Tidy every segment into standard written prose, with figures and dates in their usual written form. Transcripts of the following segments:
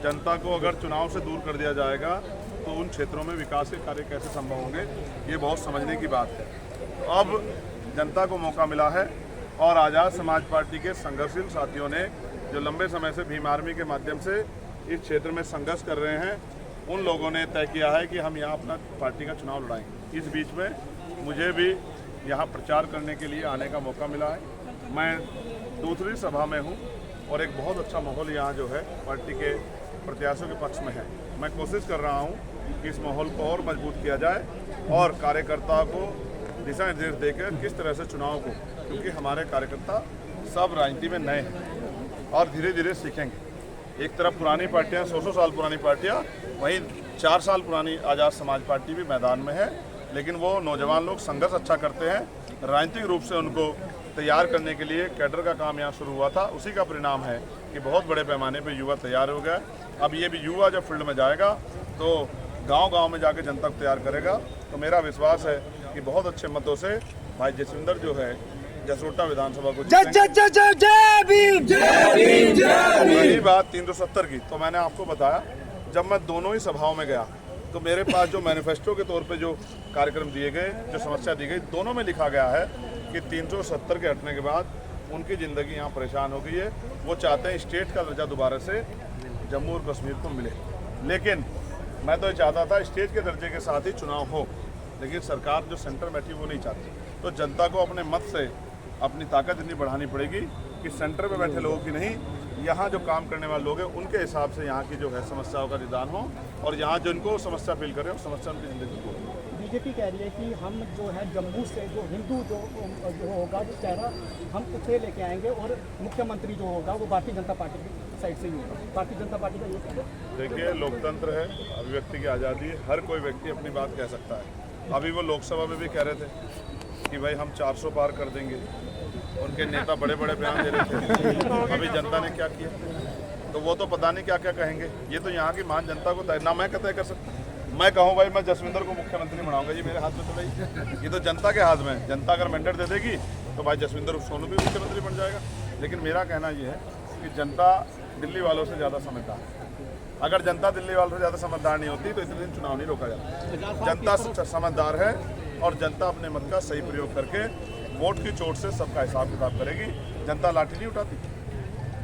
जनता को अगर चुनाव से दूर कर दिया जाएगा तो उन क्षेत्रों में विकास के कार्य कैसे संभव होंगे, ये बहुत समझने की बात है। तो अब जनता को मौका मिला है और आज़ाद समाज पार्टी के संघर्षशील साथियों ने जो लंबे समय से भीम आर्मी के माध्यम से इस क्षेत्र में संघर्ष कर रहे हैं, उन लोगों ने तय किया है कि हम यहाँ अपना पार्टी का चुनाव लड़ाएंगे। इस बीच में मुझे भी यहाँ प्रचार करने के लिए आने का मौका मिला है। मैं दूसरी सभा में हूँ और एक बहुत अच्छा माहौल यहाँ जो है पार्टी के प्रत्याशियों के पक्ष में है। मैं कोशिश कर रहा हूँ कि इस माहौल को और मजबूत किया जाए और कार्यकर्ताओं को दिशा निर्देश देकर किस तरह से चुनाव को, क्योंकि हमारे कार्यकर्ता सब राजनीति में नए हैं और धीरे धीरे सीखेंगे। एक तरफ पुरानी पार्टियाँ 100 साल पुरानी पार्टियाँ, वहीं 4 साल पुरानी आज़ाद समाज पार्टी भी मैदान में है, लेकिन वो नौजवान लोग संघर्ष अच्छा करते हैं। राजनीतिक रूप से उनको तैयार करने के लिए कैडर का काम यहाँ शुरू हुआ था, उसी का परिणाम है कि बहुत बड़े पैमाने पे युवा तैयार हो गए। अब ये भी युवा जब फील्ड में जाएगा तो गांव-गांव में जाके जनता को तैयार करेगा। तो मेरा विश्वास है कि बहुत अच्छे मतों से भाई जसविंदर जो है जसरोटा विधानसभा को रही बात 370 की, तो मैंने आपको बताया जब मैं दोनों ही सभाओं में गया तो मेरे पास जो मैनिफेस्टो के तौर पे जो कार्यक्रम दिए गए, जो समस्या दी गई, दोनों में लिखा गया है कि 370 के हटने के बाद उनकी ज़िंदगी यहाँ परेशान हो गई है। वो चाहते हैं स्टेट का दर्जा दोबारा से जम्मू और कश्मीर को मिले। लेकिन मैं तो ये चाहता था स्टेट के दर्जे के साथ ही चुनाव हो, लेकिन सरकार जो सेंटर में बैठी वो नहीं चाहती। तो जनता को अपने मत से अपनी ताकत इतनी बढ़ानी पड़ेगी कि सेंटर में बैठे लोगों की नहीं, यहाँ जो काम करने वाले लोग हैं उनके हिसाब से यहाँ की जो है समस्याओं का निदान हो और यहाँ जिनको समस्या फील करें वो समस्या उनकी ज़िंदगी को। बीजेपी कह रही है कि हम जो है जम्मू से जो हिंदू जो होगा जो चेहरा हम उसे लेके आएंगे और मुख्यमंत्री जो होगा वो भारतीय जनता पार्टी की साइड से ही होगा। भारतीय जनता पार्टी का ये कहना है। देखिए, लोकतंत्र है, अभिव्यक्ति की आज़ादी है, हर कोई व्यक्ति अपनी बात कह सकता है। अभी वो लोकसभा में भी कह रहे थे कि भाई हम 400 पार कर देंगे, उनके नेता बड़े बड़े बयान दे रहे थे। अभी जनता ने क्या किया, तो वो तो पता नहीं क्या क्या कहेंगे। ये तो यहाँ की महान जनता को तय ना मैं तय कर सकता। मैं कहूँ भाई मैं जसविंदर को मुख्यमंत्री बनाऊंगा, ये मेरे हाथ में तो नहीं, ये तो जनता के हाथ में है। जनता अगर मैंडेट दे देगी तो भाई जसविंदर सोनू भी मुख्यमंत्री बन जाएगा। लेकिन मेरा कहना ये है कि जनता दिल्ली वालों से ज़्यादा समझदार है। अगर जनता दिल्ली वालों से ज़्यादा समझदार नहीं होती तो इतने दिन चुनाव नहीं रोका जाता। जनता समझदार है और जनता अपने मत का सही प्रयोग करके वोट की चोट से सबका हिसाब किताब करेगी। जनता लाठी नहीं उठाती,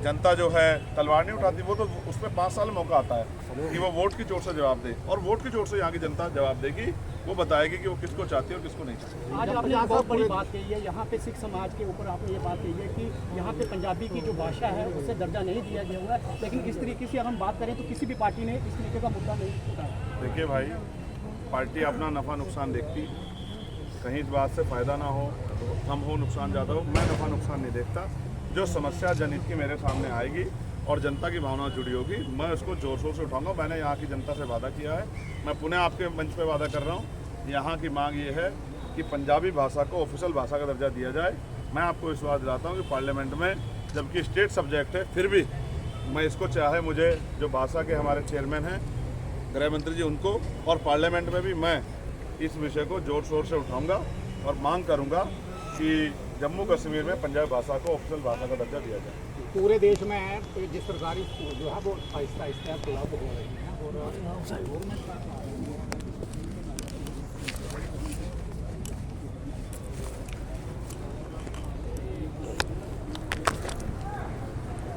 जनता जो है तलवार नहीं उठाती। वो तो उसमें 5 साल मौका आता है कि वो वोट की चोट से जवाब दे, और वोट की चोट से यहाँ की जनता जवाब देगी। वो बताएगी कि वो किसको चाहती है और किसको नहीं चाहती। आज आपने बहुत बड़ी बात कही है, यहाँ पे सिख समाज के ऊपर आपने ये बात कही है कि यहाँ पे पंजाबी की जो भाषा है उसे दर्जा नहीं दिया गया हुआ है, लेकिन इस तरीके से हम बात करें तो किसी भी पार्टी ने इस तरीके का मुद्दा नहीं उठाया। देखिए भाई, पार्टी अपना नफ़ा नुकसान देखती, कहीं इस बात से फ़ायदा ना हो, कम हो, नुकसान ज़्यादा हो, मैं नफ़ा नुकसान नहीं देखता। जो समस्या जनहित की मेरे सामने आएगी और जनता की भावना जुड़ी होगी, मैं उसको जोर शोर से उठाऊंगा। मैंने यहाँ की जनता से वादा किया है, मैं पुनः आपके मंच पे वादा कर रहा हूँ। यहाँ की मांग ये है कि पंजाबी भाषा को ऑफिशियल भाषा का दर्जा दिया जाए। मैं आपको विश्वास दिलाता हूँ कि पार्लियामेंट में, जबकि स्टेट सब्जेक्ट है, फिर भी मैं इसको चाहे मुझे जो भाषा के हमारे चेयरमैन हैं गृह मंत्री जी, उनको, और पार्लियामेंट में भी मैं इस विषय को जोर शोर से उठाऊँगा और मांग करूँगा कि जम्मू कश्मीर में पंजाबी भाषा को ऑफिशियल भाषा का दर्जा दिया जाए। पूरे देश में जिस सरकारी स्कूल जो है वो आहिस्ता आहिस्ता गुलाब हो रही है और